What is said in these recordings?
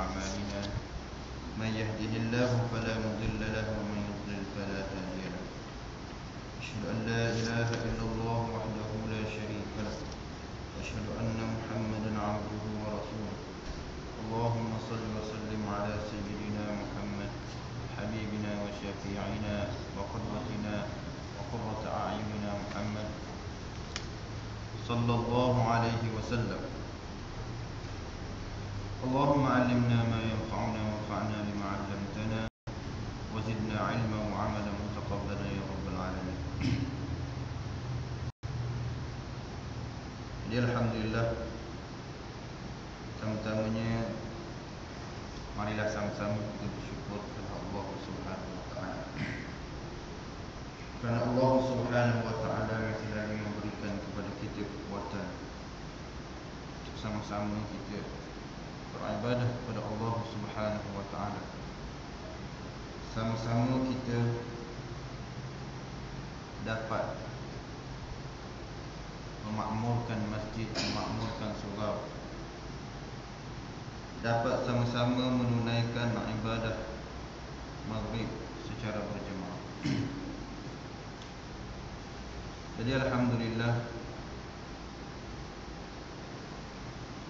أعمالنا من يهده الله فلا مضل له ومن يضلل فلا هادي له أشهد أن لا إله إلا الله وحده لا شريك له وأشهد أن محمدا عبده ورسوله اللهم صل وسلم على سيدنا محمد حبيبنا وشفيعنا وقدوتنا وقرة أعيننا محمد صلى الله عليه وسلم. اللهم علمنا ما ينفعنا وانفعنا بما علمتنا وزدنا علما وعملا متقبلا يا رب العالمين. Jadi alhamdulillah, pertama-tamanya marilah sama-sama kita bersyukur kepada Allah Subhanahu wa taala. Kerana Allah Subhanahu wa taala masih lagi memberikan kepada kita kekuatan untuk sama-sama kita beribadah kepada Allah Subhanahu wa taala. Sama-sama kita dapat memakmurkan masjid, memakmurkan surau, dapat sama-sama menunaikan ibadah maghrib secara berjemaah. Jadi alhamdulillah,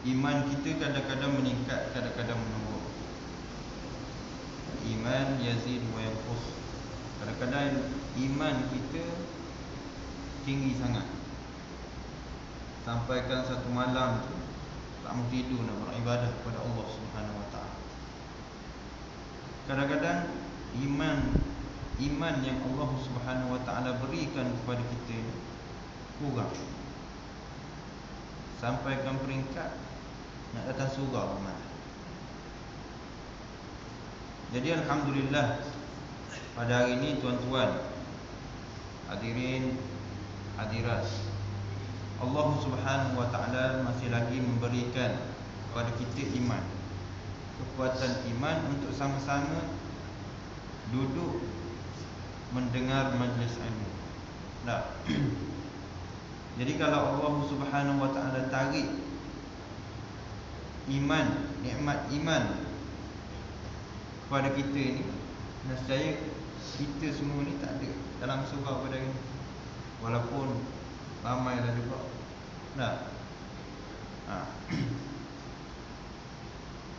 iman kita kadang-kadang meningkat, kadang-kadang menurun. Iman yazid wa yanqus. Kadang-kadang iman kita tinggi sangat, sampaikan satu malam tu tak mau tidur nak beribadah kepada Allah Subhanahu wa taala. Kadang-kadang iman yang Allah Subhanahu wa taala berikan kepada kita kurang, sampaikan peringkat nak datang surga mana. Jadi alhamdulillah, pada hari ini tuan-tuan, hadirin, hadirat, Allah Subhanahu wa taala masih lagi memberikan kepada kita iman, kekuatan iman untuk sama-sama duduk mendengar majlis ilmu. Nah, jadi kalau Allah Subhanahu wa taala tarik iman, nikmat iman kepada kita ni, nescaya kita semua ni tak ada dalam surga pada hari ni, walaupun ramailah juga. Nah,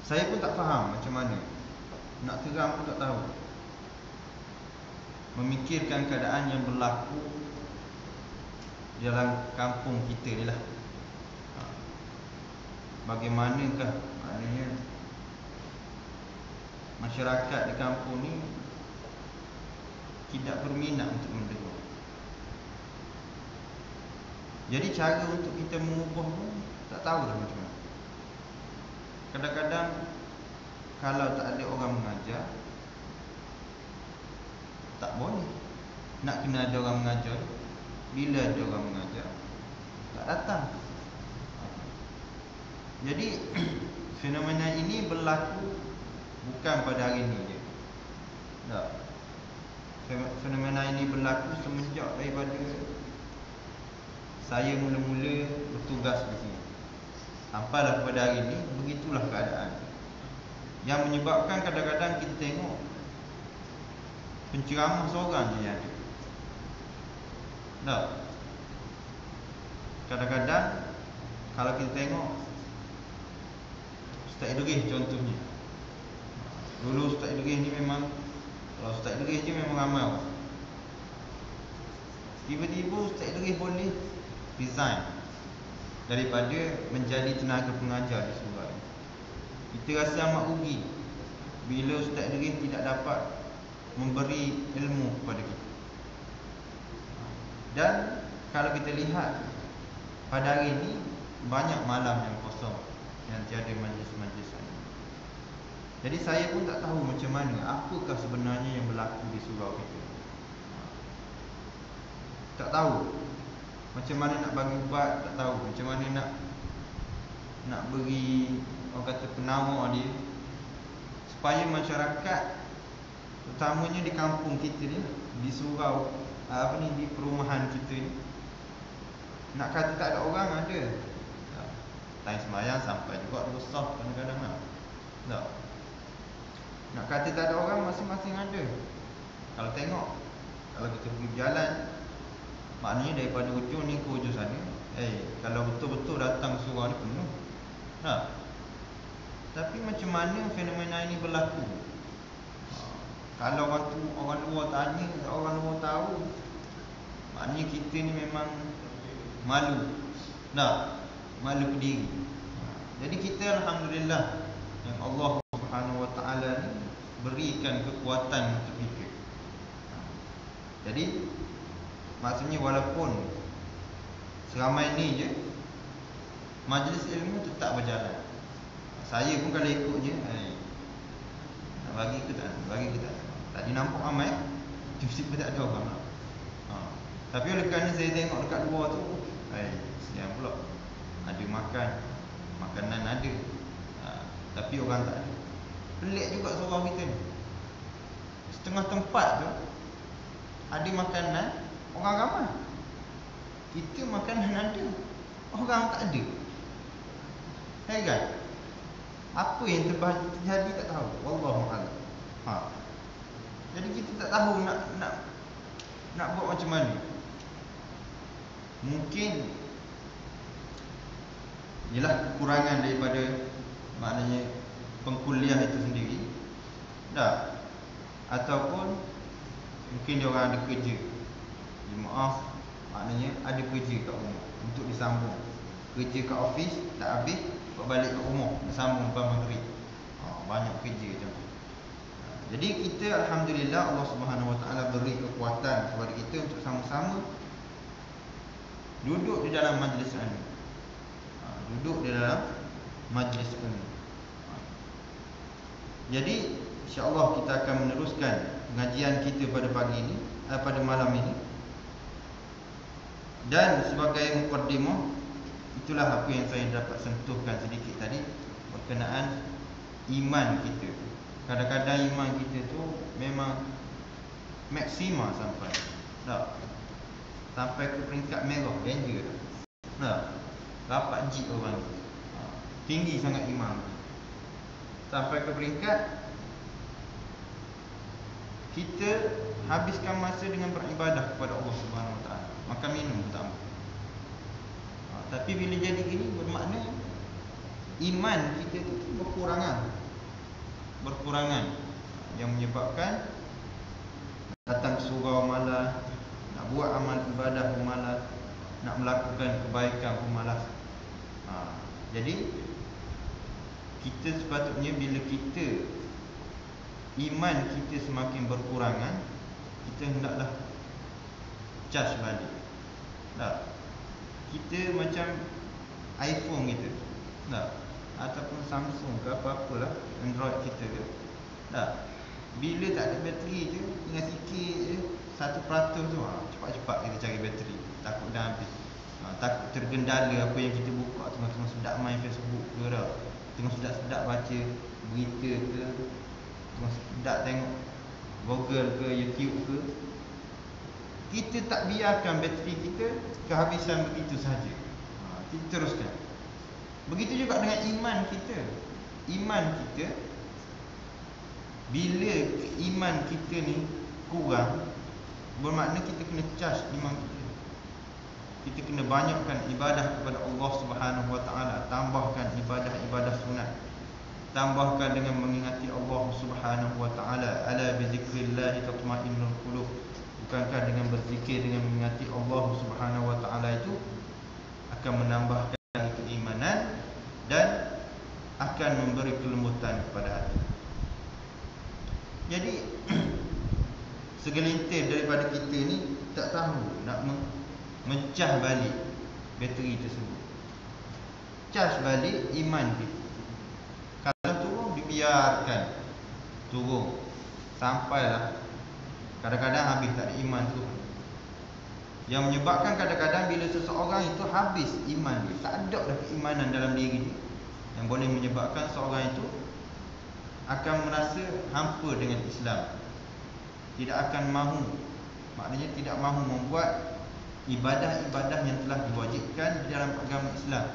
saya pun tak faham macam mana nak terang pun tak tahu. Memikirkan keadaan yang berlaku dalam kampung kita ni lah. Bagaimanakah maknanya masyarakat di kampung ni tidak berminat untuk mendengar. Jadi cara untuk kita mengubah pun tak tahu dah macam mana. Kadang-kadang kalau tak ada orang mengajar, tak boleh. Nak kena ada orang mengajar. Bila ada orang mengajar, tak datang. Jadi fenomena ini berlaku bukan pada hari ini je. Tak. Fenomena ini berlaku semenjak daripada saya mula-mula bertugas di sini sampailah kepada hari ini. Begitulah keadaan yang menyebabkan kadang-kadang kita tengok penceramah seorang je yang ada. Tak. Kadang-kadang kalau kita tengok Ustaz Idris contohnya. Dulu Ustaz Idris ni memang, kalau Ustaz Idris je memang ramai orang. Tiba-tiba Ustaz Idris boleh resign daripada menjadi tenaga pengajar di surau. Kita rasa amat rugi bila Ustaz Idris tidak dapat memberi ilmu kepada kita. Dan kalau kita lihat pada hari ini, banyak malam yang kosong, yang tiada majlis-majlis ini. Jadi saya pun tak tahu macam mana, apakah sebenarnya yang berlaku di surau kita. Tak tahu macam mana nak bagi ubat, tak tahu macam mana nak beri, orang kata, penawar dia, supaya masyarakat, terutamanya di kampung kita ni, di surau di perumahan kita ni, nak kata tak ada orang, ada. Time semayang sampai juga besar kadang-kadang lah. Tak. Nak kata tak ada orang, masing-masing ada. Kalau tengok, kalau kita pergi berjalan, maknanya daripada ujung ni ke ujung sana, kalau betul-betul datang surau ni penuh. Nah, tapi macam mana fenomena ini berlaku? Kalau orang luar tanya, orang luar tahu, maknanya kita ni memang malu. Nah, malu berdiri. Jadi kita alhamdulillah yang Allah Subhanahu Wa Taala ni berikan kekuatan untuk fikir. Jadi maksudnya walaupun seramai ni je, majlis ilmu tetap berjalan. Saya pun kalau ikut je, nak bagi ke tak? Bagi ke tak? Tadi nampak ramai, tiba-tiba tak ada orang. Tapi oleh kerana saya tengok dekat luar tu, siang pula. Ada makanan ada, tapi orang tak ada. Pelik juga surau kita ni. Setengah tempat tu ada makanan, orang ramai. Kita makanan ada, orang tak ada. Kan? Apa yang terjadi tak tahu. Wallahualam. Jadi kita tak tahu nak buat macam mana. Mungkin ialah kekurangan daripada maknanya pengkuliah itu sendiri. Ataupun mungkin dia orang ada kerja. Maaf, maknanya ada kerja kat rumah untuk disambung. Kerja kat office tak habis, balik kat rumah disambung lepas maghrib. Banyak kerja macam tu. Jadi kita alhamdulillah Allah Subhanahu Wa Taala beri kekuatan kepada kita untuk sama-sama duduk di dalam majlis ini. Duduk di dalam majlis ini. Jadi insya-Allah kita akan meneruskan pengajian kita pada pagi ini, pada malam ini. Dan sebagai mukadimah, itulah apa yang saya dapat sentuhkan sedikit tadi berkenaan iman kita. Kadang-kadang iman kita tu memang maksima sampai ke peringkat merah, danger. Rapat jik orang tu. Tinggi sangat iman. Sampai ke peringkat kita habiskan masa dengan beribadah kepada Allah Subhanahu Wa Taala. Makan minum pertama. Tapi bila jadi gini bermakna iman kita tu berkurangan yang menyebabkan datang ke surau malas, nak buat amal ibadah pun malas, nak melakukan kebaikan pun malas. Jadi kita sepatutnya bila kita iman kita semakin berkurangan, kita hendaklah charge balik. Kita macam iPhone kita, ataupun Samsung ke apa-apalah, Android kita ke. Bila tak ada bateri je, tinggal sikit je, 1% tu, cepat-cepat kita cari bateri. Takut dah habis. Takut tergendala apa yang kita buka, tengah-tengah sedap main Facebook ke dah, tengah sedap-sedap baca berita ke, tengah sedap tengok Google ke, YouTube ke. Kita tak biarkan bateri kita kehabisan begitu saja. Kita teruskan. Begitu juga dengan iman kita. Iman kita, bila iman kita ni kurang, bermakna kita kena charge iman kita. Kita kena banyakkan ibadah kepada Allah Subhanahu Wa Taala, tambahkan ibadah-ibadah sunat, tambahkan dengan mengingati Allah Subhanahu Wa Taala. Ala bi zikrillah tatma'innul qulub. Bukankah dengan berzikir, dengan mengingati Allah Subhanahu Wa Taala itu akan menambahkan keimanan dan akan memberi kelembutan kepada hati. Jadi segelintir daripada kita ni tak tahu nak mencah balik bateri tersebut, charge balik iman kita. Kalau turun, dibiarkan turun sampailah kadang-kadang habis, tak ada iman tu. Yang menyebabkan kadang-kadang bila seseorang itu habis iman dia, tak ada dah keimanan dalam diri dia, yang boleh menyebabkan seorang itu akan merasa hampa dengan Islam, tidak akan mahu, maknanya tidak mahu membuat ibadah-ibadah yang telah diwajibkan di dalam agama Islam,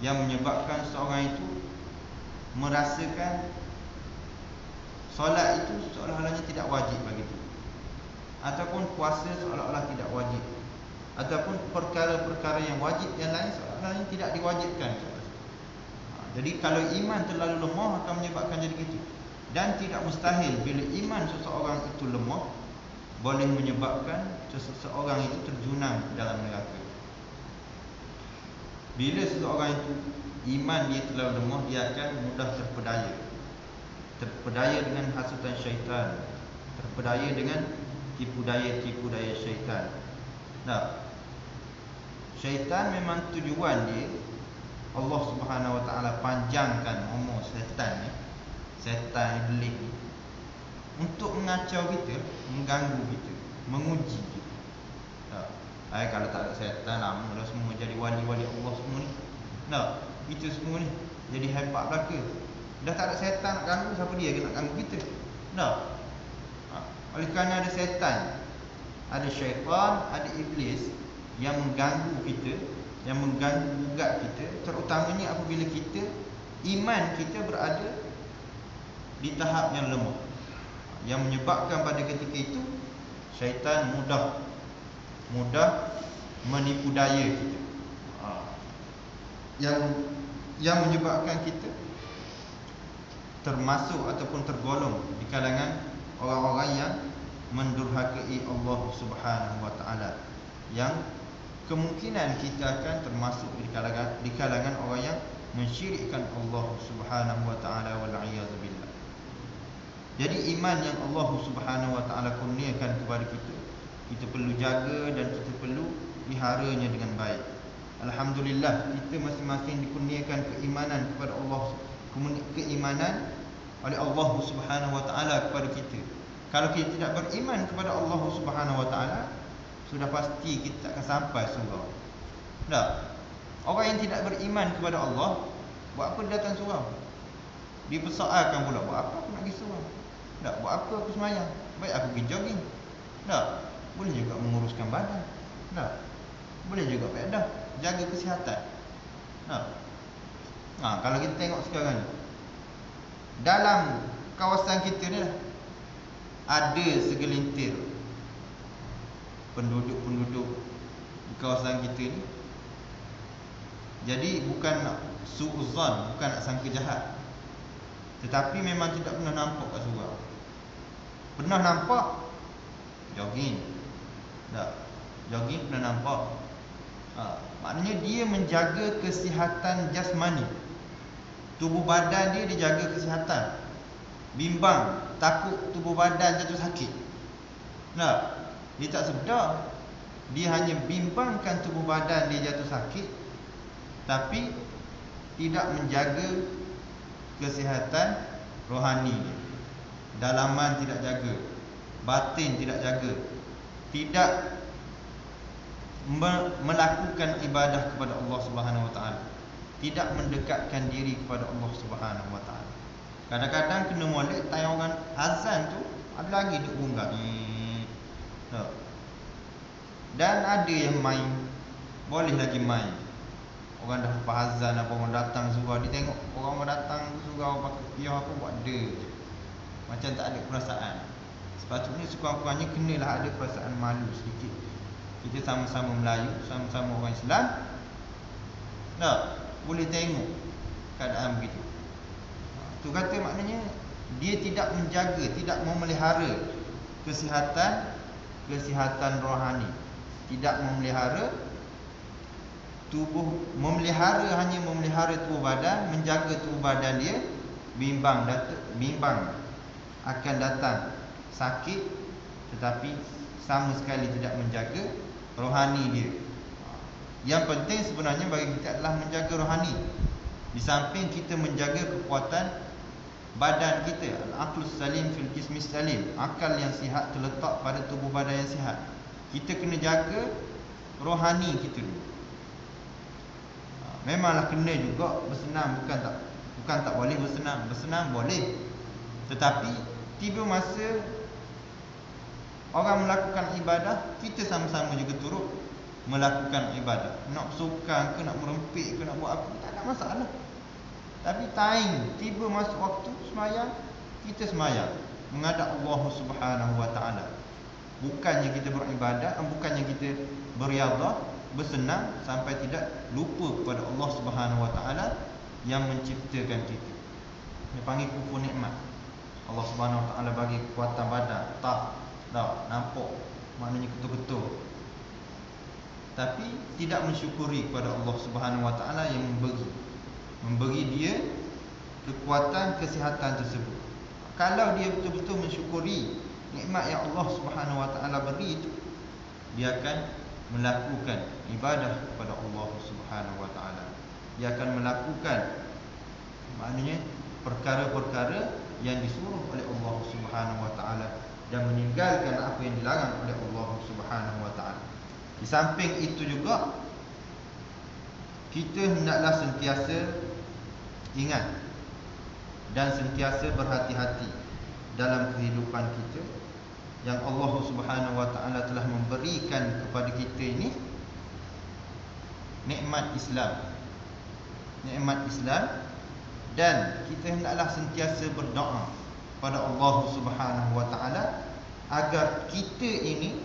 yang menyebabkan seorang itu merasakan solat itu seolah-olahnya tidak wajib bagi kita, ataupun puasa seolah-olah tidak wajib, ataupun perkara-perkara yang wajib yang lain seolah-olahnya tidak diwajibkan. Jadi kalau iman terlalu lemah akan menyebabkan jadi gitu. Dan tidak mustahil bila iman seseorang itu lemah boleh menyebabkan seseorang itu terjunam dalam neraka. Bila seseorang itu iman dia terlalu lemah, dia akan mudah terpedaya. Terpedaya dengan hasutan syaitan, terpedaya dengan tipu daya syaitan. Nah, syaitan memang tujuan dia, Allah Subhanahu Wa Taala panjangkan umur syaitan ni, syaitan iblis ni, untuk mengacau kita, mengganggu kita, menguji kita. Kalau tak ada syaitan, lama dah semua jadi wali-wali Allah semua ni. Itu semua ni jadi hebat belaka. Dah tak ada syaitan nak ganggu, siapa dia nak ganggu kita? Oleh kerana ada syaitan, ada syaitan, ada iblis yang mengganggu kita, yang mengganggu gugat kita, terutamanya apabila kita, iman kita berada di tahap yang lemah, yang menyebabkan pada ketika itu syaitan mudah menipu daya kita, yang menyebabkan kita termasuk ataupun tergolong di kalangan orang-orang yang mendurhakai Allah Subhanahu Wa Taala, yang kemungkinan kita akan termasuk di kalangan orang yang mensyirikkan Allah Subhanahu Wa Taala, wal a'yadzu billah. Jadi iman yang Allah Subhanahu Wa Taala kurniakan kepada kita, kita perlu jaga dan kita perlu peliharanya dengan baik. Alhamdulillah, kita masing-masing dikurniakan keimanan kepada Allah, keimanan oleh Allah Subhanahu Wa Taala kepada kita. Kalau kita tidak beriman kepada Allah Subhanahu Wa Taala, sudah pasti kita tak akan sampai surau. Orang yang tidak beriman kepada Allah, buat apa dia datang surau? Dia persoalkan pula, buat apa aku nak pergi surau? Buat apa aku semayang? Baik aku pergi jogging. Boleh juga menguruskan badan. Boleh juga faedah, jaga kesihatan. Kalau kita tengok sekarang ni, dalam kawasan kita ni ada segelintir penduduk-penduduk di kawasan kita ni. Jadi bukan nak su'uzan, bukan nak sangka jahat, tetapi memang tidak pernah nampak kat surau. Pernah nampak jogging. Jogging pernah nampak. Maknanya dia menjaga kesihatan jasmani, tubuh badan dia dijaga kesihatan. Bimbang, takut tubuh badan jatuh sakit. Dia tak sedar, dia hanya bimbangkan tubuh badan dia jatuh sakit, tapi tidak menjaga kesihatan rohani dia. Dalaman tidak jaga, batin tidak jaga, tidak melakukan ibadah kepada Allah Subhanahu Wa Taala, tidak mendekatkan diri kepada Allah Subhanahu Wa Taala. Kadang-kadang kena molek tayangan azan tu, ada lagi duk bunggak. Dan ada yang main, boleh lagi main. Orang dah lepas azan, apa orang datang surau, dia tengok orang datang surau pakai piyah apa, buat ada je, macam tak ada perasaan. Sepatutnya sekurang-kurangnya kenalah ada perasaan malu sedikit. Kita sama-sama Melayu, sama-sama orang Islam, boleh tengok keadaan begitu. Tu kata maknanya dia tidak menjaga, tidak memelihara kesihatan rohani, tidak memelihara tubuh, hanya memelihara tubuh badan, menjaga tubuh badan dia, bimbang akan datang sakit, tetapi sama sekali tidak menjaga rohani dia. Yang penting sebenarnya bagi kita adalah menjaga rohani, di samping kita menjaga kekuatan badan kita. Al-aqlus salim fil jismis salim, akal yang sihat terletak pada tubuh badan yang sihat. Kita kena jaga rohani kita dulu. Memanglah kena juga bersenam, bukan tak boleh bersenam. Bersenam boleh, tetapi tiba masa orang melakukan ibadah, kita sama-sama juga turut melakukan ibadah. Nak bersukan ke, nak merempik ke, nak buat apa, tak ada masalah. Tapi time tiba masa waktu semayang, kita sembahyang menghadap Allah Subhanahu wa taala. Bukannya kita beribadat, bukannya kita beriadah, bersenang sampai tidak lupa kepada Allah Subhanahu wa taala yang menciptakan kita. Dia panggil kufur nikmat. Allah Subhanahu wa taala bagi kekuatan badan, tak nampak, maknanya betul-betul. Tapi tidak mensyukuri kepada Allah Subhanahu wa taala yang memberi dia kekuatan kesihatan tersebut. Kalau dia betul-betul mensyukuri nikmat yang Allah Subhanahu wa taala beri itu, dia akan melakukan ibadah kepada Allah Subhanahu wa taala. Dia akan melakukan, maknanya perkara-perkara yang disuruh oleh Allah Subhanahu wa taala dan meninggalkan apa yang dilarang oleh Allah Subhanahu wa taala. Di samping itu juga, kita hendaklah sentiasa ingat dan sentiasa berhati-hati dalam kehidupan kita yang Allah Subhanahu wa taala telah memberikan kepada kita ini nikmat Islam. Nikmat Islam, dan kita hendaklah sentiasa berdoa pada Allah Subhanahu wa taala agar kita ini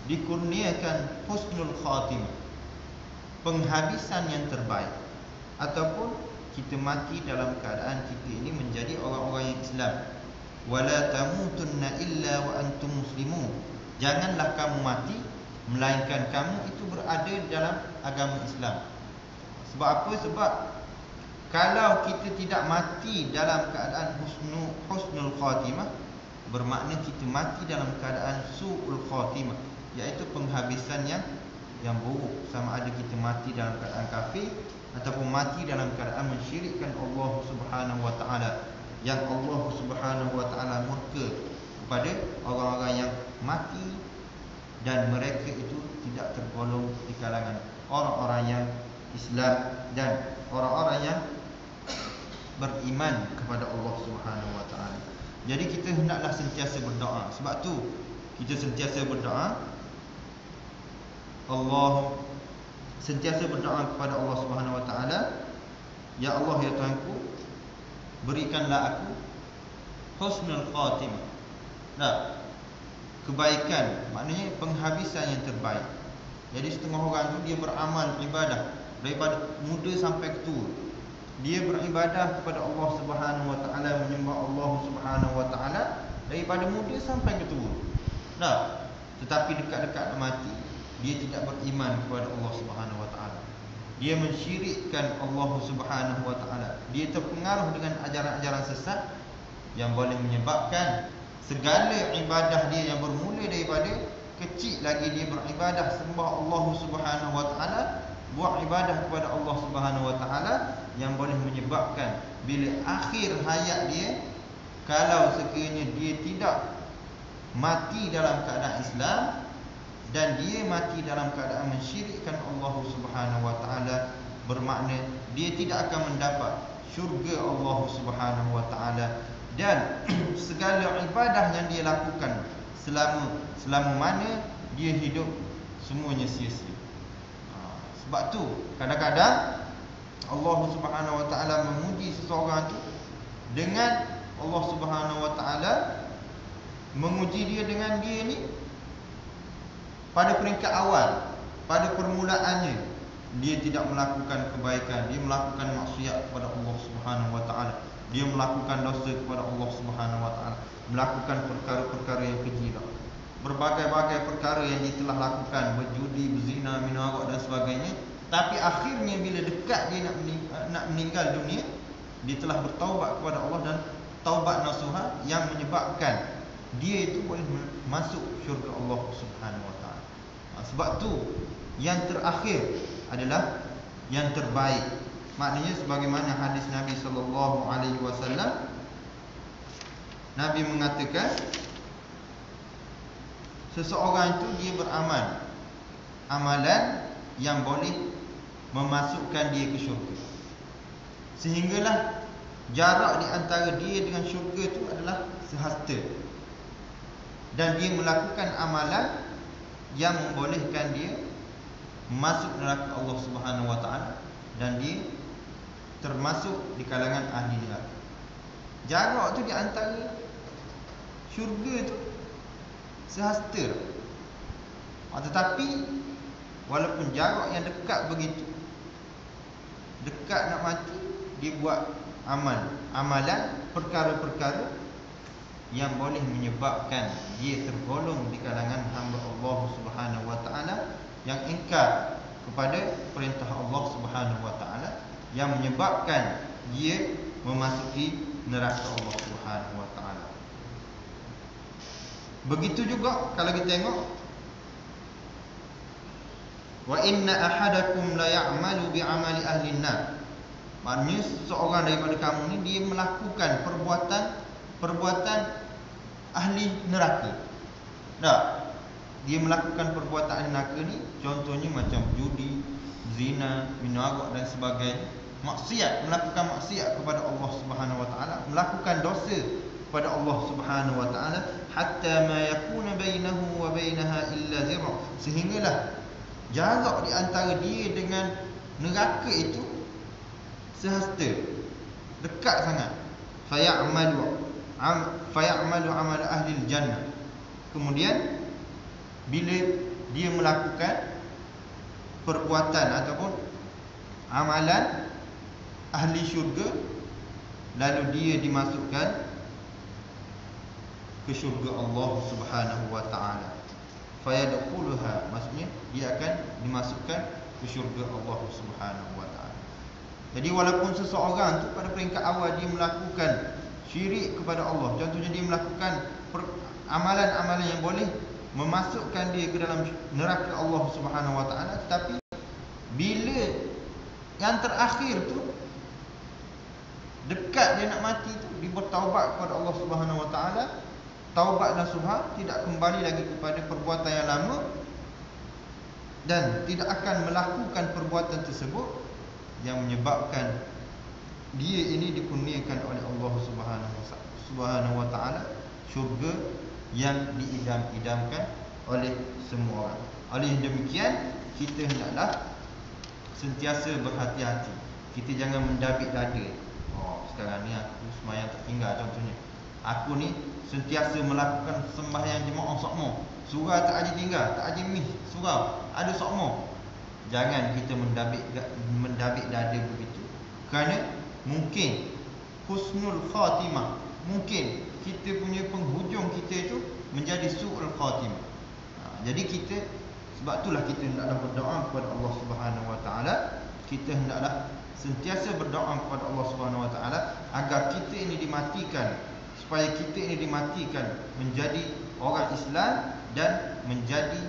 dikurniakan husnul khatimah, penghabisan yang terbaik, ataupun kita mati dalam keadaan kita ini menjadi orang-orang yang Islam. Wala tamutunna illa wa antum muslimun. Janganlah kamu mati melainkan kamu itu berada dalam agama Islam. Sebab apa? Sebab kalau kita tidak mati dalam keadaan husnul khatimah, bermakna kita mati dalam keadaan su'ul khatimah, iaitu penghabisan yang buruk. Sama ada kita mati dalam keadaan kafir ataupun mati dalam keadaan mensyirikkan Allah Subhanahu wa taala, yang Allah Subhanahu wa taala murka kepada orang-orang yang mati dan mereka itu tidak tergolong di kalangan orang-orang yang Islam dan orang-orang yang beriman kepada Allah Subhanahu wa taala. Jadi kita hendaklah sentiasa berdoa. Sebab tu kita sentiasa berdoa, sentiasa berdoa kepada Allah Subhanahu wa taala, ya Allah, ya Tuhanku, berikanlah aku husnul khatimah. Nah, kebaikan, maknanya penghabisan yang terbaik. Jadi setengah orang tu dia beramal ibadah daripada muda sampai tua. Dia beribadah kepada Allah Subhanahu wa taala, menyembah Allah Subhanahu wa taala daripada muda sampai tua. Nah, tetapi dekat-dekat mati, dia tidak beriman kepada Allah Subhanahu wa taala. Dia mensyirikkan Allah Subhanahu wa taala. Dia terpengaruh dengan ajaran-ajaran sesat yang boleh menyebabkan segala ibadah dia yang bermula daripada kecil lagi dia beribadah sembah Allah Subhanahu wa taala, buat ibadah kepada Allah Subhanahu wa taala, yang boleh menyebabkan bila akhir hayat dia, kalau sekiranya dia tidak mati dalam keadaan Islam dan dia mati dalam keadaan mensyirikkan Allah Subhanahu wa taala, bermakna dia tidak akan mendapat syurga Allah Subhanahu wa taala, dan segala ibadah yang dia lakukan selama mana dia hidup, semuanya sia-sia. Sebab tu kadang-kadang Allah Subhanahu wa taala memuji seseorang tu dengan Allah Subhanahu wa taala menguji dia dengan dia ni pada peringkat awal, pada permulaannya dia tidak melakukan kebaikan, dia melakukan maksiat kepada Allah Subhanahu wa taala, dia melakukan dosa kepada Allah Subhanahu wa taala, melakukan perkara-perkara yang keji, berbagai-bagai perkara yang dia telah lakukan, berjudi, berzina, minum arak dan sebagainya. Tapi akhirnya bila dekat dia nak meninggal dunia, dia telah bertaubat kepada Allah dan taubat nasuha yang menyebabkan dia itu boleh masuk syurga Allah Subhanahu wa taala. Sebab tu yang terakhir adalah yang terbaik. Maknanya sebagaimana hadis Nabi sallallahu alaihi wasallam, Nabi mengatakan seseorang itu dia beramal amalan yang boleh memasukkan dia ke syurga, sehinggalah jarak di antara dia dengan syurga itu adalah sehasta, dan dia melakukan amalan yang membolehkan dia masuk neraka Allah Subhanahu wa taala, dan dia termasuk di kalangan ahli neraka. Jarak tu di antara syurga tu sehasta. Tetapi walaupun jarak yang dekat begitu, dekat nak mati, dia buat amalan perkara-perkara yang boleh menyebabkan dia tergolong di kalangan hamba Allah Subhanahu wa taala yang ingkar kepada perintah Allah Subhanahu wa taala, yang menyebabkan dia memasuki neraka Allah Subhanahu wa taala. Begitu juga kalau kita tengok, wa inna ahadakum la ya'malu bi 'amali ahli an-nar. Maknanya seorang daripada kamu ni dia melakukan perbuatan ahli neraka. Tak? Dia melakukan perbuatan ahli neraka ni contohnya macam judi, zina, minum arak dan sebagainya. Maksiat, melakukan maksiat kepada Allah Subhanahu wa taala, melakukan dosa kepada Allah Subhanahu wa taala, hatta ma yakuna bainahu wa bainaha illa zira, sehinggalah jarak di antara dia dengan neraka itu sehasta, dekat sangat. Fayamalu amal ahli jannah. Kemudian bila dia melakukan perbuatan ataupun amalan ahli syurga, lalu dia dimasukkan ke syurga Allah Subhanahu wa taala. Fayadkhuluha, maksudnya dia akan dimasukkan ke syurga Allah Subhanahu wa taala. Jadi walaupun seseorang tu pada peringkat awal dia melakukan syirik kepada Allah, contohnya dia melakukan amalan-amalan yang boleh memasukkan dia ke dalam neraka Allah Subhanahu wa taala, tetapi bila yang terakhir tu dekat dia nak mati tu, dia bertaubat kepada Allah Subhanahu wa taala, taubat nasuha, tidak kembali lagi kepada perbuatan yang lama dan tidak akan melakukan perbuatan tersebut, yang menyebabkan dia ini dikurniakan oleh Allah Subhanahu wa taala syurga yang diidam-idamkan oleh semua orang. Oleh demikian, kita hendaklah sentiasa berhati-hati. Kita jangan mendabik dada. Sekarang ni aku sembahyang tak tinggal contohnya. Aku ni sentiasa melakukan sembahyang jemaah sokmo. Surau tak aja tinggal, tak aja miss surau, ada sokmo. Jangan kita mendabik dada begitu. Kerana mungkin husnul khatimah, mungkin kita punya penghujung kita itu menjadi su'ul khatimah. Jadi kita, sebab itulah kita hendaklah berdoa kepada Allah Subhanahu wa taala. Kita hendaklah sentiasa berdoa kepada Allah Subhanahu wa taala agar kita ini dimatikan, supaya kita ini dimatikan menjadi orang Islam dan menjadi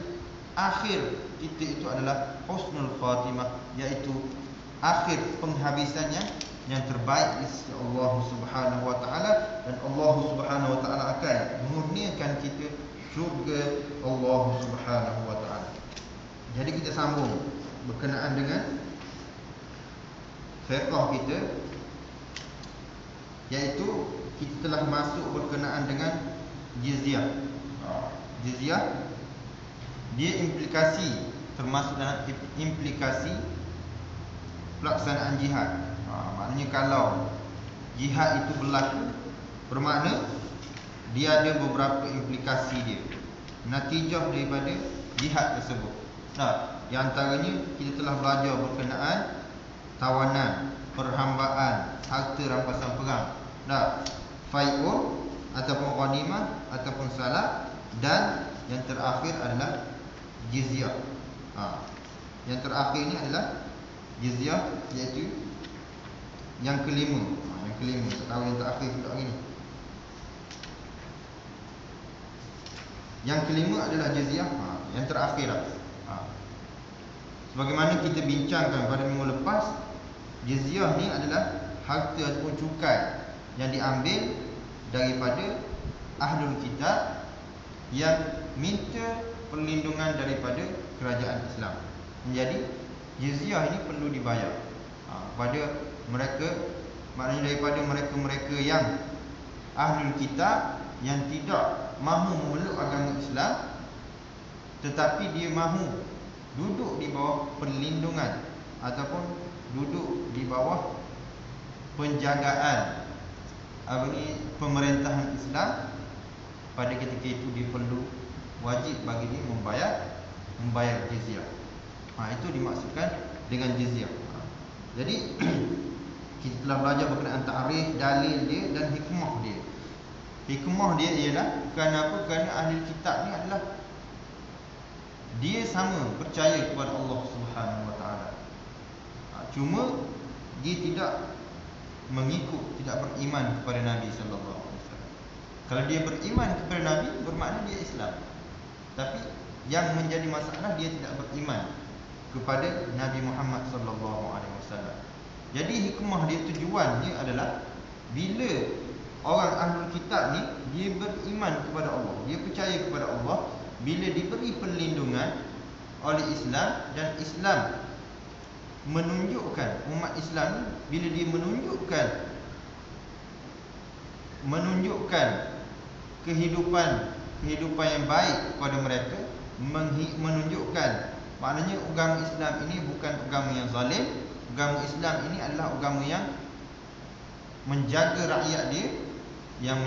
akhir kita itu adalah husnul khatimah, iaitu akhir penghabisannya yang terbaik di sisi Allah Subhanahu wa taala, dan Allah Subhanahu wa taala akan mengurniakan kita syurga Allah Subhanahu wa taala. Jadi kita sambung berkenaan dengan fiqh kita, iaitu kita telah masuk berkenaan dengan jizyah. Jizyah dia implikasi, termasuk dalam implikasi pelaksanaan jihad. Maknanya kalau jihad itu berlaku, bermakna dia ada beberapa implikasi dia, natijah daripada jihad tersebut. Di antaranya kita telah belajar berkenaan tawanan, perhambaan, harta rampasan perang, fai'un ataupun ghanimah ataupun salah, dan yang terakhir adalah jizyah. Yang terakhir ini adalah jizyah, iaitu yang kelima. Yang kelima, tak tahu yang terakhir pula gini. Yang kelima adalah jizyah. Yang terakhir lah. Sebagaimana kita bincangkan pada minggu lepas, jizyah ni adalah harta ataupun cukai yang diambil daripada ahlul kitab yang minta perlindungan daripada kerajaan Islam. Jadi jizyah ini perlu dibayar pada mereka, maknanya daripada mereka-mereka yang ahlul kitab yang tidak mahu memeluk agama Islam, tetapi dia mahu duduk di bawah perlindungan ataupun duduk di bawah penjagaan pemerintahan Islam, pada ketika itu dia perlu wajib bagi dia membayar jizyah. Itu dimaksudkan dengan jizyah. Jadi kita telah belajar berkenaan ta'rif, dalil dia dan hikmah dia. Hikmah dia ialah kerana apa? Kerana ahli kitab ni adalah dia sama percaya kepada Allah Subhanahu Wa Taala. Cuma dia tidak mengikut, tidak beriman kepada Nabi sallallahu alaihi wasallam. Kalau dia beriman kepada Nabi, bermakna dia Islam. Tapi yang menjadi masalah, dia tidak beriman kepada Nabi Muhammad sallallahu alaihi wasallam. Jadi hikmah dia, tujuannya adalah bila orang ahlul kitab ni dia beriman kepada Allah, dia percaya kepada Allah, bila diberi perlindungan oleh Islam dan Islam menunjukkan umat Islam ni, bila dia menunjukkan kehidupan yang baik kepada mereka, menunjukkan maknanya agama Islam ini bukan agama yang zalim. Agama Islam ini adalah agama yang menjaga rakyat dia, yang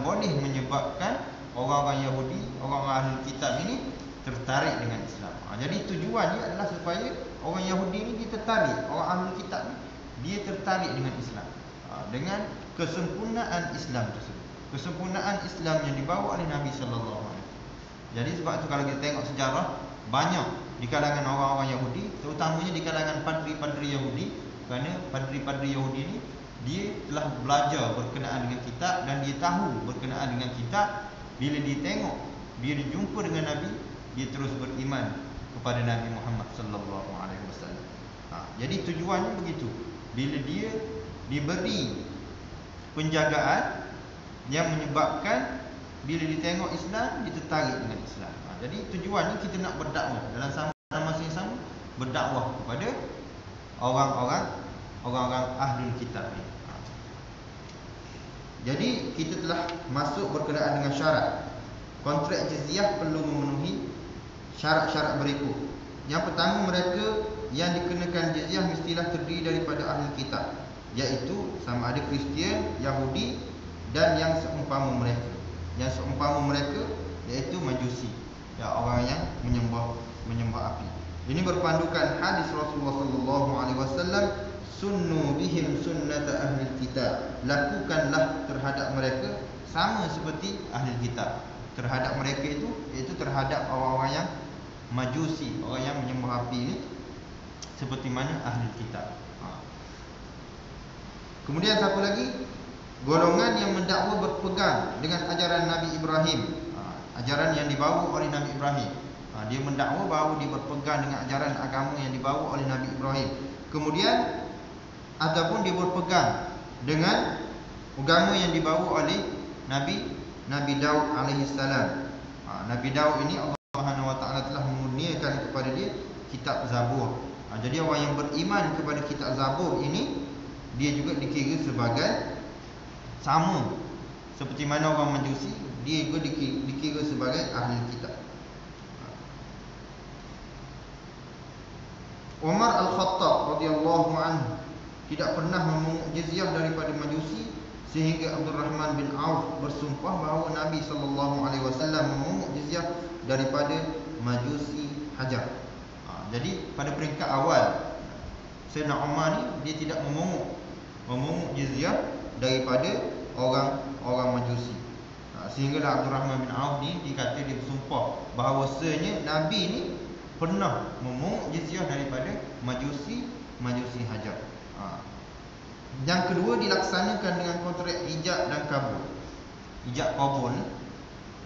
boleh menyebabkan orang-orang Yahudi, orang-orang ahli kitab ini tertarik dengan Islam. Jadi tujuannya adalah supaya orang Yahudi ini dia tertarik, orang ahli kitab ni dia tertarik dengan Islam, dengan kesempurnaan Islam tersebut, kesempurnaan Islam yang dibawa oleh Nabi sallallahu alaihi wasallam. Jadi sebab itu kalau kita tengok sejarah, banyak di kalangan orang-orang Yahudi, terutamanya di kalangan padri-padri Yahudi, kerana padri-padri Yahudi ini dia telah belajar berkenaan dengan kitab dan dia tahu berkenaan dengan kitab. Bila dia tengok, dia jumpa dengan Nabi, dia terus beriman kepada Nabi Muhammad sallallahu alaihi wasallam. Jadi tujuannya begitu. Bila dia diberi penjagaan yang menyebabkan bila dia tengok Islam, dia tertarik dengan Islam. Jadi tujuannya kita nak berdakwah dalam masa yang sama, berdakwah kepada orang-orang ahlul kitab ni. Jadi kita telah masuk berkenaan dengan syarat. Kontrak jizyah perlu memenuhi syarat-syarat berikut. Yang pertama, mereka yang dikenakan jizyah mestilah terdiri daripada ahli kitab, iaitu sama ada Kristian, Yahudi dan yang seumpama mereka. Yang seumpama mereka iaitu Majusi, orang yang menyembah api. Ini berpandukan hadis Rasulullah sallallahu alaihi wasallam, sunnu bihim sunnata ahli kitab. Lakukanlah terhadap mereka sama seperti ahli kitab. Terhadap mereka itu, iaitu terhadap orang-orang yang Majusi, orang yang menyembah api ini, seperti mana ahli kitab. Kemudian satu lagi, golongan yang mendakwa berpegang dengan ajaran Nabi Ibrahim, ajaran yang dibawa oleh Nabi Ibrahim. Dia mendakwa bahawa dia berpegang dengan ajaran agama yang dibawa oleh Nabi Ibrahim. Kemudian ataupun dia berpegang dengan agama yang dibawa oleh Nabi Daud alaihi salam. Nabi Daud ini Allah Subhanahu wa taala telah mengurniakan kepada dia kitab Zabur. Jadi orang yang beriman kepada kitab Zabur ini, dia juga dikira sebagai sama seperti mana orang Majusi, dia juga dikira sebagai ahli kitab. Umar Al-Khattab radhiyallahu anhu tidak pernah memungut jizyah daripada Majusi, sehingga Abdul Rahman bin Auf bersumpah bahawa Nabi sallallahu alaihi wasallam memungut jizyah daripada Majusi Hajar. Jadi pada peringkat awal, Sayyidina Umar ni dia tidak memungut jizyah daripada orang Majusi. Sehinggalah Abdul Rahman bin Auf ni dikata dia bersumpah bahawasanya Nabi ni pernah memungut jizyah daripada Majusi Hajar. Yang kedua, dilaksanakan dengan kontrak ijab dan kabul.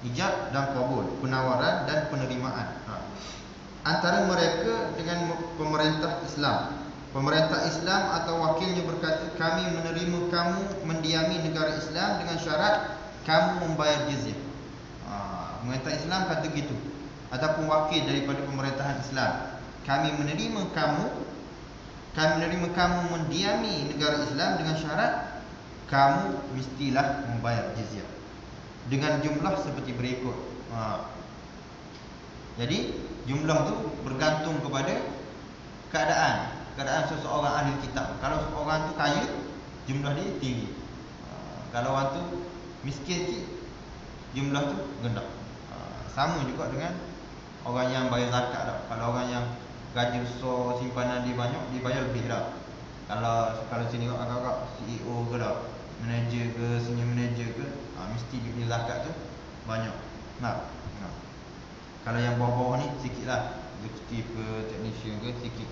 Ijab dan kabul, penawaran dan penerimaan antara mereka dengan pemerintah Islam. Pemerintah Islam atau wakilnya berkata, kami menerima kamu mendiami negara Islam dengan syarat kamu membayar jizyah. Pemerintah Islam kata gitu, ataupun wakil daripada pemerintahan Islam, kami menerima kamu mendiami negara Islam dengan syarat kamu mestilah membayar jizyah dengan jumlah seperti berikut. Jadi jumlah tu bergantung kepada keadaan seseorang ahli kitab. Kalau seorang tu kaya, jumlah dia tinggi. Kalau orang tu miskin sikit, jumlah tu rendah. Sama juga dengan orang yang bayar zakat dah. Kalau orang yang gaji besar, simpanan dia banyak, dia bayar lebih dah. Kalau sini agak-agak CEO ke dah, manager ke, senior manager ke, mesti dia punya zakat tu banyak. Nah. Kalau yang bawah-bawah ni sikit lah, executive ke, technician ke, sikit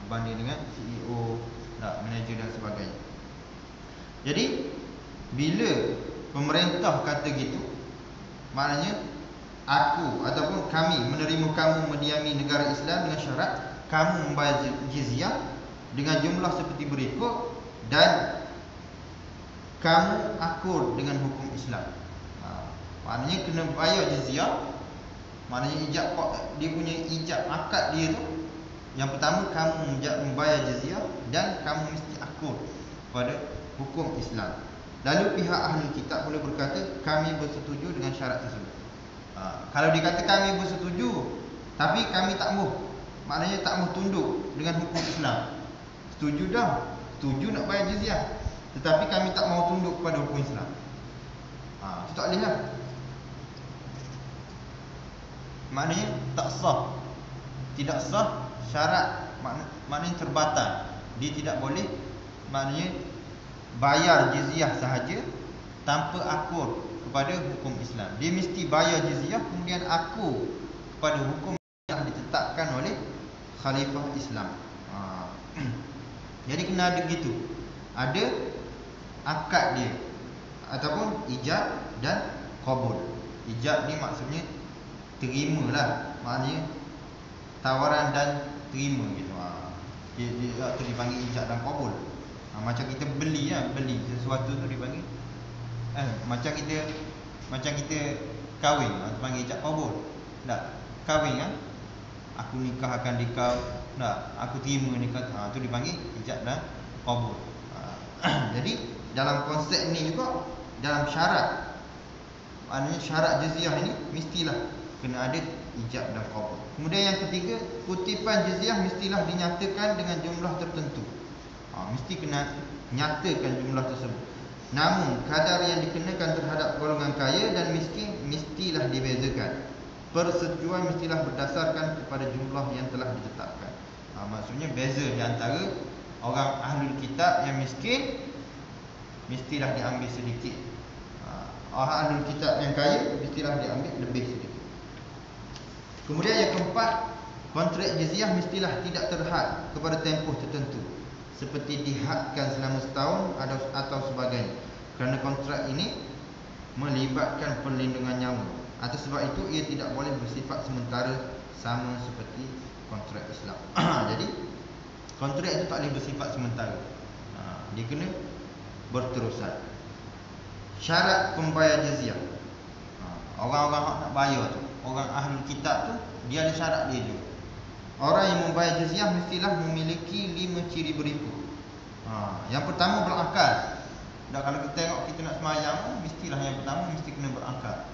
berbanding dengan CEO, manager dan sebagainya. Jadi bila pemerintah kata gitu, maknanya aku ataupun kami menerima kamu mendiami negara Islam dengan syarat kamu membayar jizyah dengan jumlah seperti berikut dan kamu akur dengan hukum Islam. Maknanya kena bayar jizyah. Maknanya dia punya ijab akad dia tu, yang pertama kamu membayar jizyah dan kamu mesti akur pada hukum Islam. Lalu pihak ahli kitab boleh berkata kami bersetuju dengan syarat tersebut. Kalau dikata kami bersetuju tapi kami tak mahu, maknanya tak mahu tunduk dengan hukum Islam. Setuju dah, setuju nak bayar jizyah, tetapi kami tak mahu tunduk kepada hukum Islam. Itu tak boleh lah. Maknanya tak sah. Tidak sah syarat, maknanya terbatal. Dia tidak boleh, maknanya bayar jizyah sahaja tanpa akur kepada hukum Islam. Dia mesti bayar jizyah kemudian akur kepada hukum yang ditetapkan oleh Khalifah Islam. Jadi kena ada gitu. Ada akad dia ataupun ijab dan qabul. Ijab ni maksudnya terimalah, maknanya tawaran dan terima gitu. Dia dipanggil ijab dan qabul. Macam kita beli sesuatu tu dipanggil macam kita kahwin, dipanggil ijab qabul. Tak, kahwin kan, aku nikahkan dikau, tak, aku terima nikah, tu dipanggil ijab dan qabul. Jadi dalam konsep ni juga, dalam syarat, maknanya syarat jizyah ini mestilah kena ada ijab dan qabul. Kemudian yang ketiga, kutipan jizyah mestilah dinyatakan dengan jumlah tertentu. Mesti kena nyatakan jumlah tersebut. Namun kadar yang dikenakan terhadap golongan kaya dan miskin mestilah dibezakan. Persetujuan mestilah berdasarkan kepada jumlah yang telah ditetapkan. Maksudnya beza di antara orang ahlul kitab yang miskin, mestilah diambil sedikit. Orang ahlul kitab yang kaya mestilah diambil lebih sedikit. Kemudian yang keempat, kontrak jizyah mestilah tidak terhad kepada tempoh tertentu, seperti dihadkan selama setahun atau sebagainya, kerana kontrak ini melibatkan perlindungan nyawa. Atas sebab itu ia tidak boleh bersifat sementara sama seperti kontrak Islam. Jadi kontrak itu tak boleh bersifat sementara, dia kena berterusan. Syarat pembayar jizyah, orang-orang nak bayar tu, orang ahlul kitab tu, dia ada syarat dia juga. Orang yang membayar jizyah mestilah memiliki 5 ciri berikut. Yang pertama, berakal. Dan kalau kita tengok kita nak semayang, mestilah yang pertama mesti kena berakal.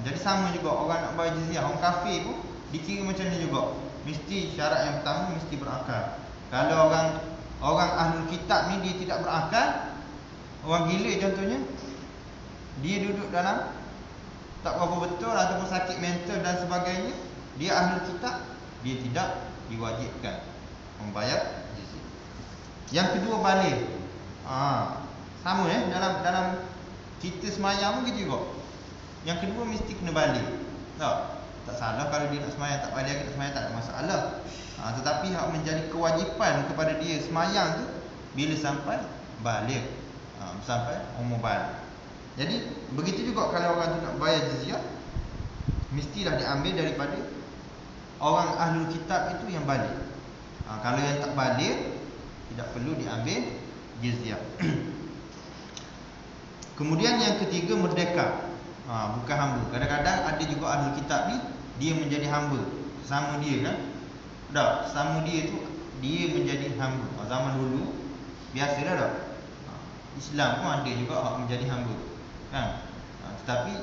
Jadi sama juga orang nak bayar jizyah, orang kafir pun dikira macam ni juga. Mesti syarat yang pertama mesti berakal. Kalau orang ahlul kitab ni dia tidak berakal, orang gila contohnya, dia duduk dalam tak berapa betul ataupun sakit mental dan sebagainya, dia ahlul kitab, dia tidak diwajibkan membayar jizyah. Yang kedua, balik. Sama dalam kita semayang pun gitu juga. Yang kedua mesti kena balik. Tak salah kalau dia nak semayang tak balik, kita semayang tak ada masalah. Tetapi hak menjadi kewajipan kepada dia semayang tu bila sampai balik, sampai umur balik. Jadi begitu juga kalau orang tu nak bayar jizyah, mestilah diambil daripada orang ahlul kitab itu yang balik. Kalau yang tak balik, tidak perlu diambil jizyah. Kemudian yang ketiga, merdeka. Bukan hamba. Kadang-kadang ada juga ahlul kitab ni, dia menjadi hamba. Sama dia kan? Sama dia tu, dia menjadi hamba. Zaman dulu biasalah dah. Islam pun ada juga hak menjadi hamba kan? Tetapi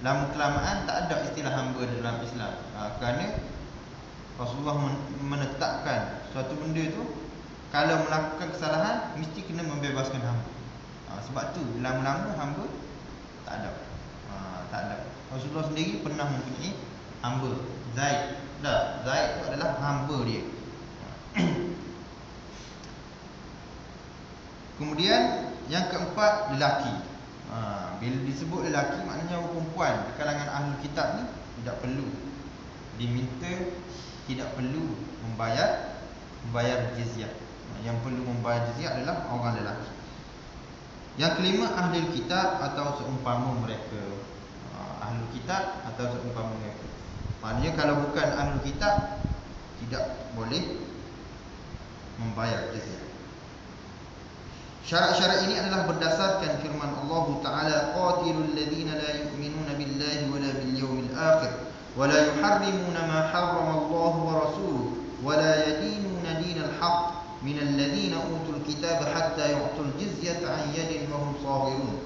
lama kelamaan tak ada istilah hamba dalam Islam. Kerana Rasulullah menetapkan suatu benda tu, kalau melakukan kesalahan mesti kena membebaskan hamba. Sebab tu lama-lama hamba tak ada. Tak ada. Rasulullah sendiri pernah mempunyai hamba, Zaid. Zaid itu adalah hamba dia. Kemudian yang keempat, lelaki. Bila disebut lelaki, maknanya perempuan di kalangan ahli kitab ni tidak perlu diminta, tidak perlu membayar jizyah. Yang perlu membayar jizyah adalah orang lelaki. Yang kelima, ahli kitab atau seumpama mereka. Ahli kitab atau seumpama mereka. Maknanya kalau bukan ahli kitab, tidak boleh membayar jizyah. Syarat-syarat ini adalah berdasarkan firman Allah Ta'ala, qatilul ladzina la yu'minuna billahi wa la bil yawmil akhir wa la yuharrimuna ma harrama Allah wa rasuluhu wa la yadinuna dinal haqq minal ladzina utul kitaba hatta yu'tul jizyata an yadin wa hum saghirun.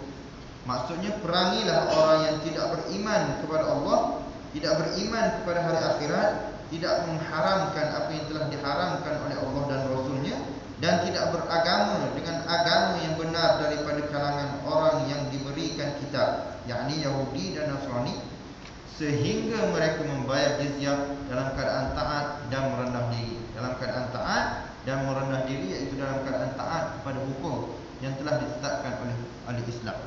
Maksudnya, perangilah orang yang tidak beriman kepada Allah, tidak beriman kepada hari akhirat, tidak mengharamkan apa yang telah diharamkan oleh Allah dan Rasulnya, dan tidak beragama dengan agama yang benar daripada kalangan orang yang diberikan kitab, yakni Yahudi dan Nasrani, sehingga mereka membayar jizyah dalam keadaan taat dan merendah diri. Dalam keadaan taat dan merendah diri, iaitu dalam keadaan taat kepada hukum yang telah ditetapkan oleh ahli Islam.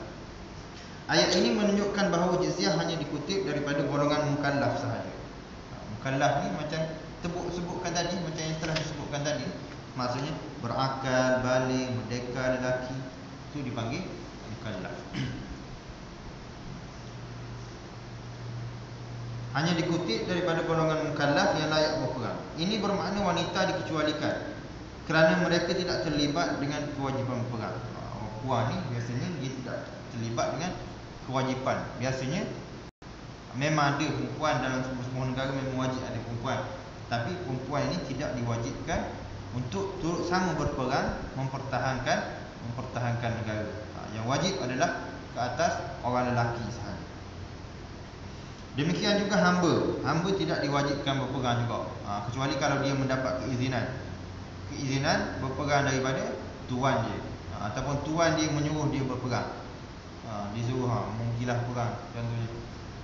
Ayat ini menunjukkan bahawa jizyah hanya dikutip daripada golongan mukallaf sahaja. Mukallaf ni macam sebutkan tadi, macam yang telah disebutkan tadi. Maksudnya berakal, baligh, merdeka, lelaki, itu dipanggil mukallaf. Hanya dikutip daripada golongan mukallaf yang layak berperang. Ini bermakna wanita dikecualikan kerana mereka tidak terlibat dengan kewajipan berperang. Puan ni biasanya dia tidak terlibat dengan kewajipan. Biasanya memang ada perempuan dalam semua negara, memang wajib ada perempuan. Tapi perempuan ini tidak diwajibkan untuk turut sama berperang mempertahankan negara. Yang wajib adalah ke atas orang lelaki sahaja. Demikian juga hamba. Hamba tidak diwajibkan berperang juga, kecuali kalau dia mendapat keizinan berperang daripada tuan dia, ataupun tuan dia menyuruh dia berperang. Disuruh mungkilah perang, contohnya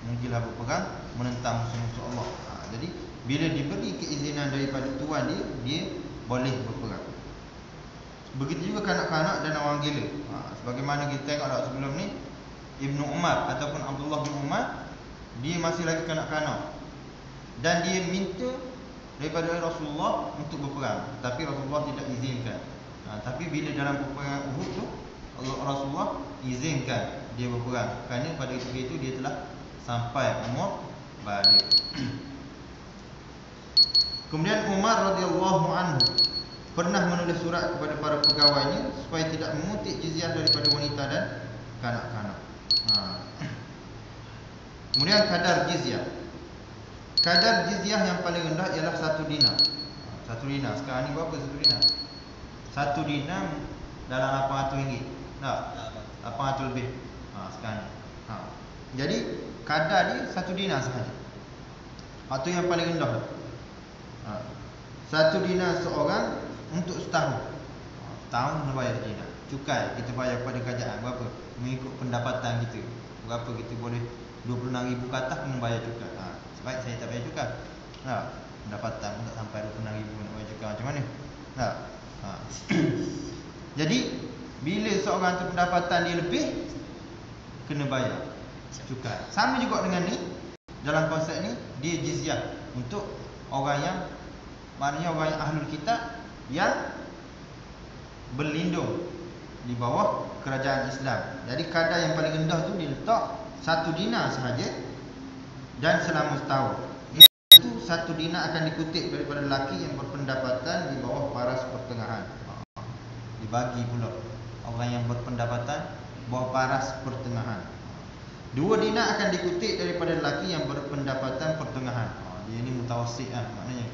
mungkilah berperang menentang musuh-musuh Allah. Jadi bila diberi keizinan daripada tuan dia, dia boleh berperang. Begitu juga kanak-kanak dan orang gila. Sebagaimana kita tengok dah sebelum ni, Ibnu Umar ataupun Abdullah bin Umar, dia masih lagi kanak-kanak, dan dia minta daripada Rasulullah untuk berperang, tapi Rasulullah tidak izinkan. Tapi bila dalam peperangan Uhud tu, Rasulullah izinkan dia berperang, kerana pada ketika itu dia telah sampai umur baligh. Kemudian Umar radhiyallahu anhu pernah menulis surat kepada para pegawainya supaya tidak memungut jizyah daripada wanita dan kanak-kanak. Kemudian kadar jizyah. Kadar jizyah yang paling rendah ialah 1 dinar. 1 dinar. Sekarang ni berapa 1 dinar? 1 dinar dalam RM800. Tak? 800 lebih. Sekarang ni. Jadi kadar dia 1 dinar sahaja. Itu yang paling rendah. 1 dinar seorang untuk setahun. Setahun kena bayar dinar. Cukai kita bayar kepada kerajaan berapa? Mengikut pendapatan kita. Berapa kita boleh, 26,000 ke atas kena bayar cukai. Sebab saya tak bayar cukai. Pendapatan pun tak sampai 26,000 nak bayar cukai. Macam mana? Jadi bila seorang tu pendapatan dia lebih, kena bayar cukai. Sama juga dengan ni. Dalam konsep ni, dia jizyah untuk orang yang, maknanya orang yang ahlul kitab yang berlindung di bawah kerajaan Islam. Jadi kadar yang paling rendah tu diletak 1 dinar sahaja, dan selama setahun. Itu 1 dinar akan dikutip daripada lelaki yang berpendapatan di bawah paras pertengahan. Dibagi pula orang yang berpendapatan bawah paras pertengahan. 2 dinar akan dikutip daripada lelaki yang berpendapatan pertengahan. Dia ni mutawassit lah maknanya.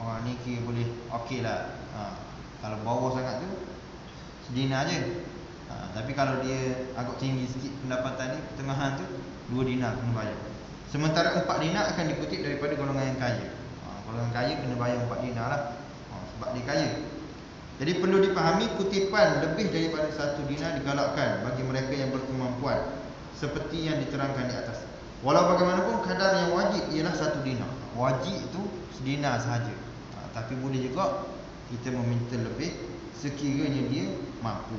Orang ni kira boleh okey lah. Kalau bawah sangat tu sedinar je. Tapi kalau dia agak tinggi sikit pendapatan ni, pertengahan tu, 2 dinar kena bayar. Sementara 4 dinar akan dikutip daripada golongan yang kaya. Golongan kaya kena bayar 4 dinar lah, sebab dia kaya. Jadi perlu dipahami kutipan lebih daripada 1 dinar digalakkan bagi mereka yang berkemampuan, seperti yang diterangkan di atas. Walau bagaimanapun kadar yang wajib ialah 1 dinar. Wajib itu sedinar sahaja. Tapi boleh juga kita meminta lebih sekiranya dia mampu.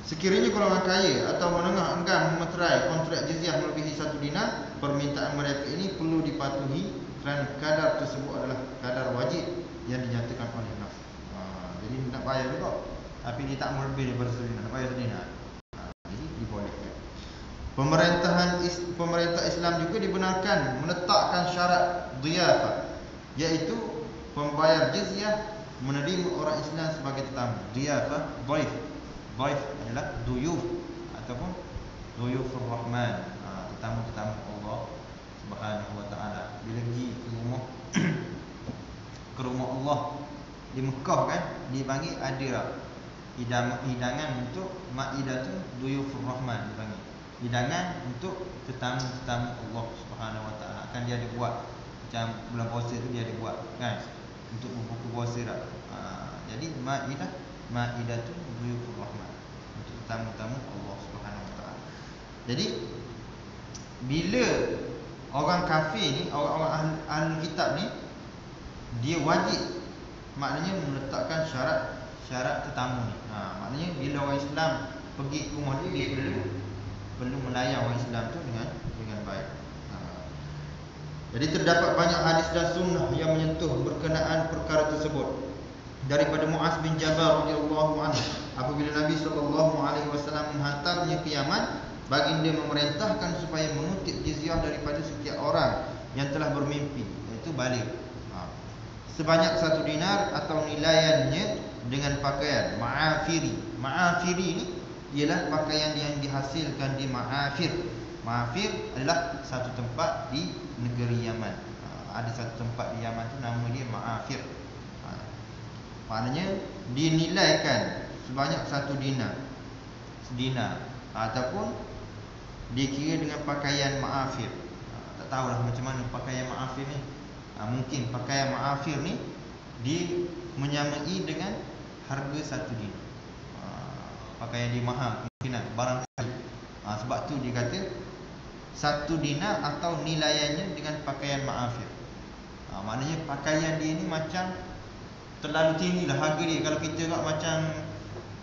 Sekiranya golongan kaya atau menengah enggan memeterai kontrak jizyah melebihi 1 dinar, permintaan mereka ini perlu dipatuhi kerana kadar tersebut adalah kadar wajib yang dinyatakan oleh nas. Jadi nak bayar juga, tapi dia tak melebihi daripada 1 dinar, nak bayar 1 dinar. Jadi dibolehkan. Pemerintah Islam juga dibenarkan meletakkan syarat dhiyafah, iaitu pembayar jizyah menerima orang Islam sebagai tetamu. Dhiyafah, dhaif adalah duyuf ataupun duyufur rahman, tetamu-tetamu Allah Subhanahu wa taala. Bila pergi ke rumah ke rumah Allah di Mekah kan, dipanggil ada hidangan untuk maidah tu, duyufur rahman dipanggil. Hidangan untuk tetamu-tetamu Allah Subhanahu wa taala. Akan dia ada buat macam bulan puasa tu dia ada buat kan, untuk berbuka puasa dah. Jadi maidah tu duyufur rahman, untuk tetamu-tetamu Allah Subhanahu wa taala. Jadi bila orang kafir ni, orang ahli kitab ni, dia wajib maknanya meletakkan syarat tetamu ni. Maknanya bila orang Islam pergi ke rumah dia perlu melayan orang Islam tu dengan baik. Jadi terdapat banyak hadis dan sunnah yang menyentuh berkenaan perkara tersebut. Daripada Muaz bin Jabal radhiyallahu anhu, apabila Nabi SAW menghantarnya ke Yaman, baginda memerintahkan supaya mengutip jizyah daripada setiap orang yang telah bermimpi, iaitu balik, sebanyak 1 dinar atau nilaiannya dengan pakaian ma'afiri. Ma'afiri ini ialah pakaian yang dihasilkan di Ma'afir. Ma'afir adalah satu tempat di negeri Yaman. Ada satu tempat di Yaman tu nama dia Ma'afir. Maknanya dinilaikan sebanyak 1 dinar ataupun dikira dengan pakaian Ma'afir. Tak tahulah macam mana pakaian Ma'afir ni. Mungkin pakaian Ma'afir ni dia menyamai dengan harga 1 dinar. Pakaian dia mahal mungkinan barangkali. Sebab tu dia kata 1 dinar atau nilaiannya dengan pakaian Ma'afir. Maknanya pakaian dia ni macam terlalu tinggi lah harga dia. Kalau kita kat macam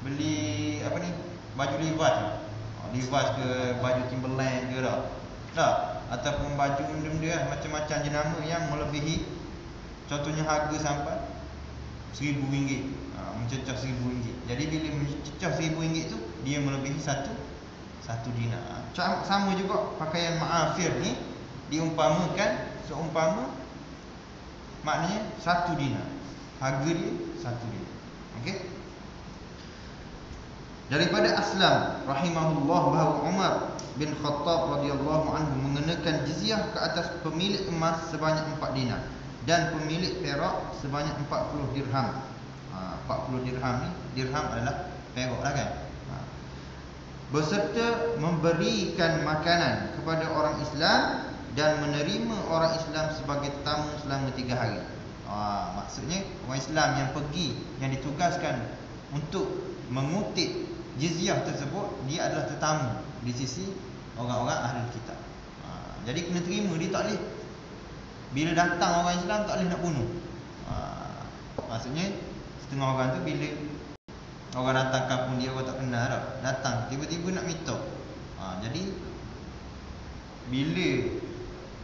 beli apa ni, baju Levi's ke baju Timberland ke tak, ataupun baju benda-benda macam-macam jenama yang melebihi, contohnya harga sampai RM1,000, mencecah RM1,000. Jadi bila mencecah RM1,000 tu, dia melebihi 1 dinar. Sama juga pakaian Ma'afir ni diumpamakan seumpama maknanya 1 dinar. Harga dia 1 dinar. Okey. Daripada Aslam rahimahullah bahawa Umar bin Khattab radhiyallahu anhu mengenakan jizyah ke atas pemilik emas sebanyak 4 dinar dan pemilik perak sebanyak 40 dirham. 40 dirham ni, dirham adalah perak lah kan. Berserta memberikan makanan kepada orang Islam dan menerima orang Islam sebagai tamu selama 3 hari. Maksudnya orang Islam yang pergi, yang ditugaskan untuk mengutip jizyah tersebut, dia adalah tetamu di sisi orang-orang ahli kitab. Jadi kena terima, dia tak boleh bila datang orang Islam tak boleh nak bunuh. Maksudnya setengah orang tu bila orang datang kampung dia, orang tak kenal dah, datang tiba-tiba nak minta. Jadi bila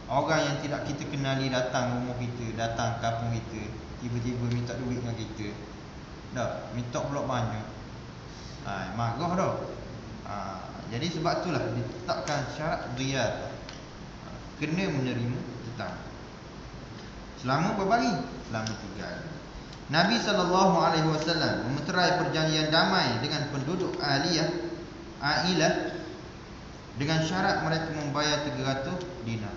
orang yang tidak kita kenali datang rumah kita, datang kampung kita, tiba-tiba minta duit dengan kita, dah minta pula banyak, marah dah. Jadi sebab itulah ditetapkan syarat dhiyafah, kena menerima tetamu. Selama berapa hari? Selama 3 hari. Nabi SAW memeterai perjanjian damai dengan penduduk Ailah dengan syarat mereka membayar 300 dinar.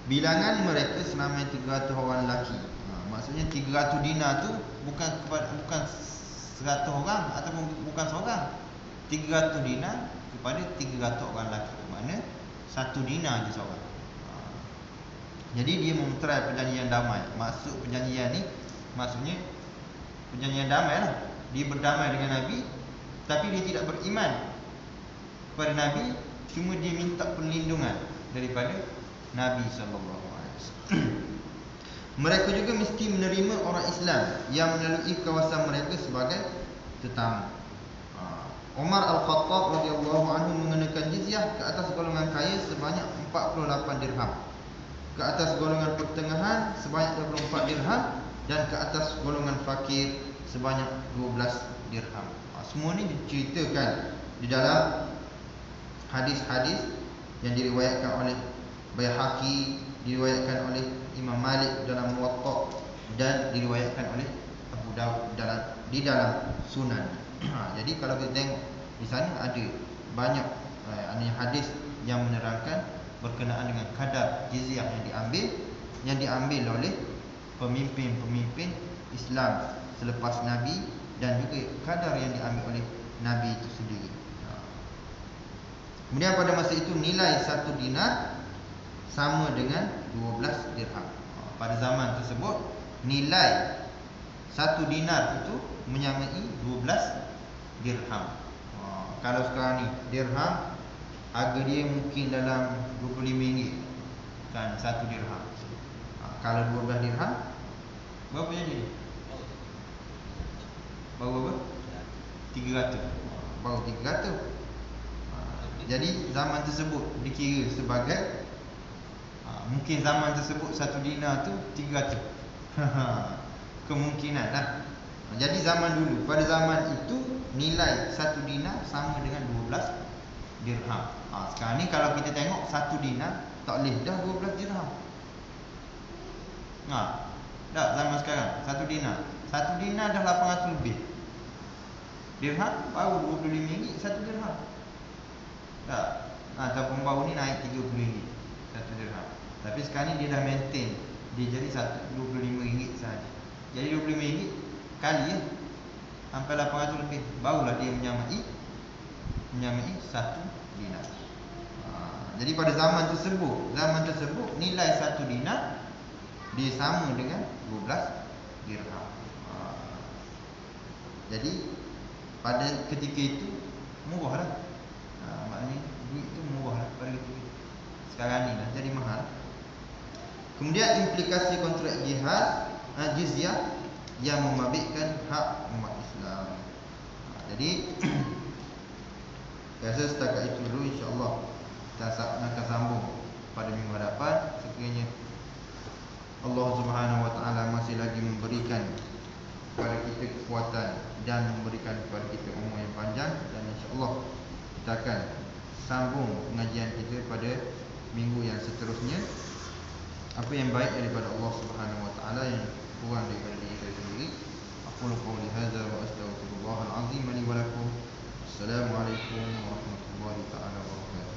Bilangan mereka selama 300 orang lelaki. Maksudnya 300 dinar tu bukan 100 orang ataupun bukan seorang. 300 dinar kepada 300 orang lelaki. Mana 1 dinar je seorang. Jadi dia memeterai perjanjian damai. Maksud perjanjian ni, maksudnya perjanjian damai lah. Dia berdamai dengan Nabi, tapi dia tidak beriman kepada Nabi, cuma dia minta perlindungan daripada Nabi SAW. Mereka juga mesti menerima orang Islam yang melalui kawasan mereka sebagai tetamu. Umar Al-Khattab radhiyallahu anhu mengenakan jizyah ke atas golongan kaya sebanyak 48 dirham, ke atas golongan pertengahan sebanyak 24 dirham, dan ke atas golongan fakir sebanyak 12 dirham. Semua ni diceritakan di dalam hadis-hadis yang diriwayatkan oleh Baihaqi, diriwayatkan oleh Imam Malik dalam Muwatta, dan diriwayatkan oleh Abu Dawud di dalam Sunan. Jadi kalau kita tengok di sana ada banyak hadis yang menerangkan berkenaan dengan kadar jizyah yang diambil oleh pemimpin-pemimpin Islam selepas Nabi, dan juga kadar yang diambil oleh Nabi itu sendiri. Kemudian pada masa itu nilai 1 dinar sama dengan 12 dirham. Pada zaman tersebut nilai 1 dinar itu menyamai 12 dirham. Kalau sekarang ni dirham harga dia mungkin dalam RM25 kan, 1 dirham. Kalau 12 dirham berapa jadi? Baru berapa? 300. Baru 300. Jadi zaman tersebut dikira sebagai mungkin zaman tersebut 1 dinar tu 300. Kemungkinan lah. Jadi zaman dulu, pada zaman itu nilai 1 dinar sama dengan 12 dirham. Sekarang ni kalau kita tengok 1 dinar tak boleh dah 12 dirham. Dah zaman sekarang 1 dinar. 1 dinar dah 800 lebih. Dirham baru RM25 1 dirham. Dah. Ataupun baru ni naik RM30 1 dirham. Tapi sekarang ni dia dah maintain, dia jadi RM25 sahaja. Jadi RM25 kali ya, sampai 800 lebih, barulah dia menyamai 1 dinar. Jadi pada zaman tersebut nilai 1 dinar dia sama dengan 12 dirham. Jadi pada ketika itu murah lah. Maknanya duit itu murah lah pada ketika itu. Sekarang ni dah jadi mahal. Kemudian implikasi kontrak jizyah yang membabitkan hak umat Islam. Jadi saya rasa setakat itu dulu, insya-Allah kita akan sambung pada minggu hadapan sekiranya Allah Subhanahu wa taala masih lagi memberikan kepada kita kekuatan dan memberikan kepada kita umur yang panjang, dan insya-Allah kita akan sambung pengajian kita pada minggu yang seterusnya. Apa yang baik daripada Allah Subhanahu wa taala, yang kurang daripada diri saya sendiri. Aqulu qawli hadza wa astaghfirullahal azim li wa lakum. Assalamualaikum warahmatullahi taala wabarakatuh.